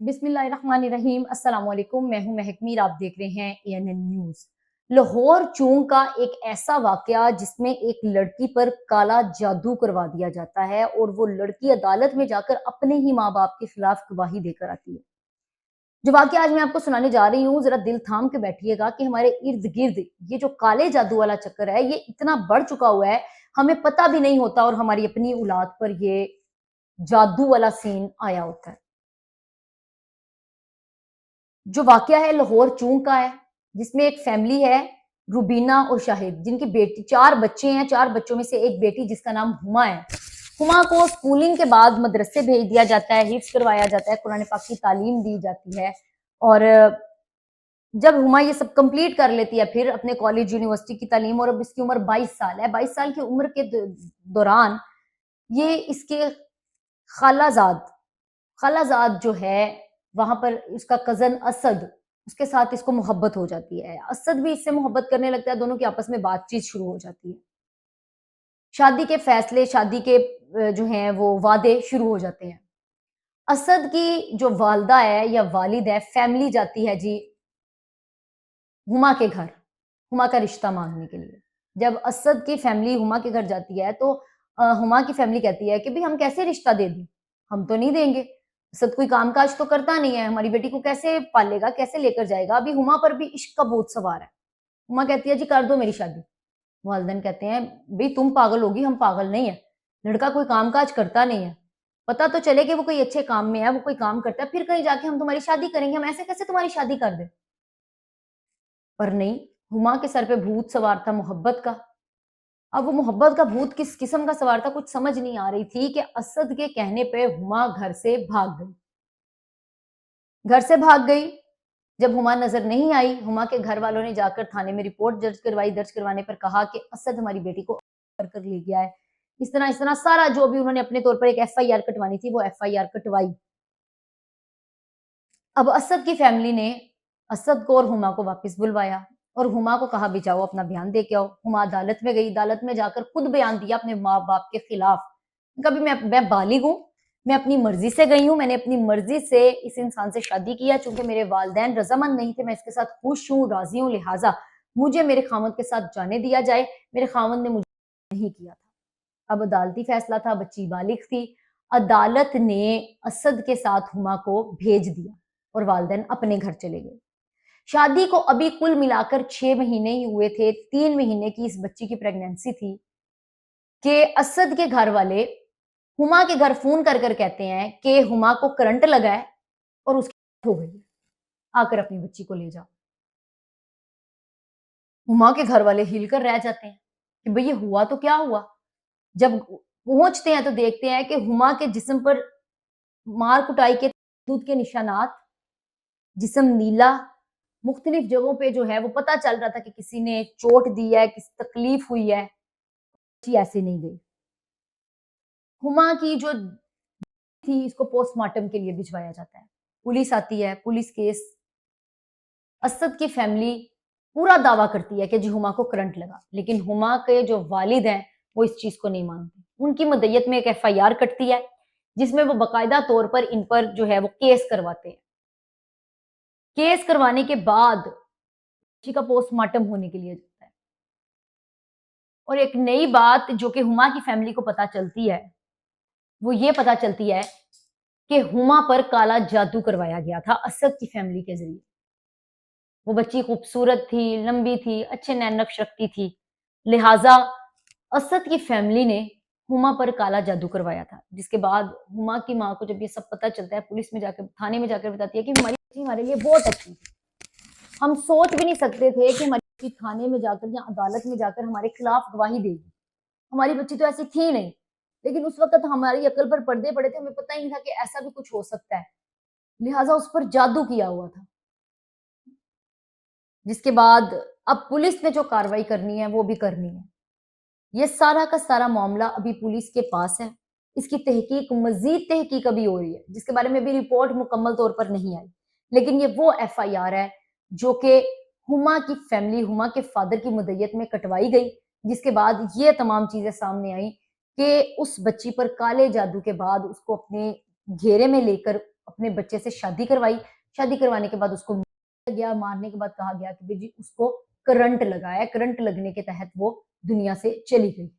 बिस्मिल्लाहिर्रहमानिर्रहीम। अस्सलाम वालेकुम। मैं हूं महक मीर। आप देख रहे हैं एएनएन न्यूज। लाहौर चूंग का एक ऐसा वाकया जिसमें एक लड़की पर काला जादू करवा दिया जाता है और वो लड़की अदालत में जाकर अपने ही माँ बाप के खिलाफ गवाही देकर आती है। जो वाकया आज मैं आपको सुनाने जा रही हूँ, जरा दिल थाम के बैठिएगा कि हमारे इर्द गिर्द ये जो काले जादू वाला चक्कर है ये इतना बढ़ चुका हुआ है, हमें पता भी नहीं होता और हमारी अपनी औलाद पर ये जादू वाला सीन आया होता है। जो वाकया है लाहौर चूंग का है, जिसमें एक फैमिली है, रुबीना और शाहिद, जिनकी बेटी 4 बच्चे हैं। 4 बच्चों में से एक बेटी जिसका नाम हुमा है। हुमा को स्कूलिंग के बाद मदरसे भेज दिया जाता है, हिफ्ज करवाया जाता है, कुरान पाक की तालीम दी जाती है और जब हुमा ये सब कंप्लीट कर लेती है, फिर अपने कॉलेज यूनिवर्सिटी की तालीम, और अब इसकी उम्र 22 साल है। 22 साल की उम्र के दौरान ये इसके खालाजाद खालाजाद जो है, वहां पर उसका कजन असद, उसके साथ इसको मोहब्बत हो जाती है। असद भी इससे मोहब्बत करने लगता है, दोनों की आपस में बातचीत शुरू हो जाती है। शादी के फैसले, शादी के जो हैं वो वादे शुरू हो जाते हैं। असद की जो वालदा है या वालिद है, फैमिली जाती है जी हुमा के घर, हुमा का रिश्ता मांगने के लिए। जब असद की फैमिली हुमा के घर जाती है तो हुमा की फैमिली कहती है कि भाई हम कैसे रिश्ता दे दें, हम तो नहीं देंगे। असद कोई कामकाज तो करता नहीं है, हमारी बेटी को कैसे पालेगा, कैसे लेकर जाएगा। अभी हुमा पर भी इश्क का भूत सवार है। हुमा कहती है जी कर दो मेरी शादी। वालिदैन कहते हैं भाई तुम पागल होगी, हम पागल नहीं है, लड़का कोई कामकाज करता नहीं है, पता तो चले कि वो कोई अच्छे काम में है, वो कोई काम करता है, फिर कहीं जाके हम तुम्हारी शादी करेंगे, हम ऐसे कैसे तुम्हारी शादी कर दें। पर नहीं, हुमा के सर पे भूत सवार था मोहब्बत का। अब वो मोहब्बत का भूत किस किस्म का सवार था, कुछ समझ नहीं आ रही थी कि असद के कहने पे हुमा घर से भाग गई। घर से भाग गई। जब हुमा नजर नहीं आई, हुमा के घर वालों ने जाकर थाने में रिपोर्ट दर्ज करवाई। दर्ज करवाने पर कहा कि असद हमारी बेटी को कर ले गया है। इस तरह सारा जो भी उन्होंने अपने तौर पर एक एफआईआर कटवानी थी, वो एफआईआर कटवाई। अब असद की फैमिली ने असद को और हुमा को वापस बुलवाया और हुमा को कहा भी जाओ अपना बयान दे के आओ। हुमा अदालत में गई, अदालत में जाकर खुद बयान दिया अपने माँ बाप के खिलाफ। कभी मैं बालिग हूँ, मैं अपनी मर्जी से गई हूँ, मैंने अपनी मर्जी से इस इंसान से शादी किया, चूंकि मेरे वालदैन रजामंद नहीं थे, मैं इसके साथ खुश हूँ, राजी हूँ, लिहाजा मुझे मेरे खामद के साथ जाने दिया जाए। मेरे खामद ने मुझे नहीं किया था। अब अदालती फैसला था, बच्ची बालिग थी। अदालत ने असद के साथ हुमा को भेज दिया और वालिदैन अपने घर चले गए। शादी को अभी कुल मिलाकर 6 महीने ही हुए थे। 3 महीने की इस बच्ची की प्रेगनेंसी थी कि असद के घर वाले हुमा के घर फोन कर कर कहते हैं कि हुमा को करंट लगा है और उसकी डेथ हो गई है, आकर अपनी बच्ची को ले जाओ। हुमा के घर वाले हिलकर रह जाते हैं कि भई ये हुआ तो क्या हुआ। जब पहुंचते हैं तो देखते हैं कि हुमा के जिस्म पर मार कुटाई के दूध के निशानात, जिस्म नीला, मुख्तलिफ जगहों पे जो है वो पता चल रहा था कि किसी ने चोट दी है, किसी तकलीफ हुई है। बच्ची ऐसे नहीं गई। हुमा की जो थी, इसको पोस्टमार्टम के लिए भिजवाया जाता है। पुलिस आती है, पुलिस केस, असद की फैमिली पूरा दावा करती है कि जी हुमा को करंट लगा, लेकिन हुमा के जो वालिद हैं वो इस चीज को नहीं मानते। उनकी मदय्यत में एक एफआईआर कटती है जिसमें वो बाकायदा तौर पर इन पर जो है वो केस करवाते हैं। केस करवाने के बाद बच्ची का पोस्टमार्टम होने के लिए जाता है। और एक नई बात जो कि हुमा की फैमिली को पता चलती है, वो ये पता चलती है कि हुमा पर काला जादू करवाया गया था असद की फैमिली के जरिए। वो बच्ची खूबसूरत थी, लंबी थी, अच्छे नैन नक्श रखती थी, लिहाजा असद की फैमिली ने हुमा पर काला जादू करवाया था। जिसके बाद हुमा की माँ को जब ये सब पता चलता है, पुलिस में जाकर, थाने में जाकर बताती है कि हमारी बच्ची हमारे लिए बहुत अच्छी थी, हम सोच भी नहीं सकते थे कि हमारी बच्ची थाने में जाकर या अदालत में जाकर हमारे खिलाफ गवाही देगी। हमारी बच्ची तो ऐसी थी नहीं, लेकिन उस वक्त हमारी अकल पर पर्दे पड़े थे, हमें पता ही नहीं था कि ऐसा भी कुछ हो सकता है, लिहाजा उस पर जादू किया हुआ था। जिसके बाद अब पुलिस ने जो कार्रवाई करनी है वो भी करनी है। ये सारा का सारा मामला अभी पुलिस के पास है। इसकी तहकीक, मजीद तहकीक अभी हो रही है, जिसके बारे में अभी रिपोर्ट मुकम्मल तौर पर नहीं आई। लेकिन ये वो एफआईआर है जो कि हुमा की फैमिली, हुमा के फादर की मुद्दत में कटवाई गई, जिसके बाद ये तमाम चीजें सामने आई कि उस बच्ची पर काले जादू के बाद उसको अपने घेरे में लेकर अपने बच्चे से शादी करवाई। शादी करवाने के बाद उसको मारा गया। मारने के बाद कहा गया कि जी उसको करंट लगाया। करंट लगने के तहत वो दुनिया से चली गई।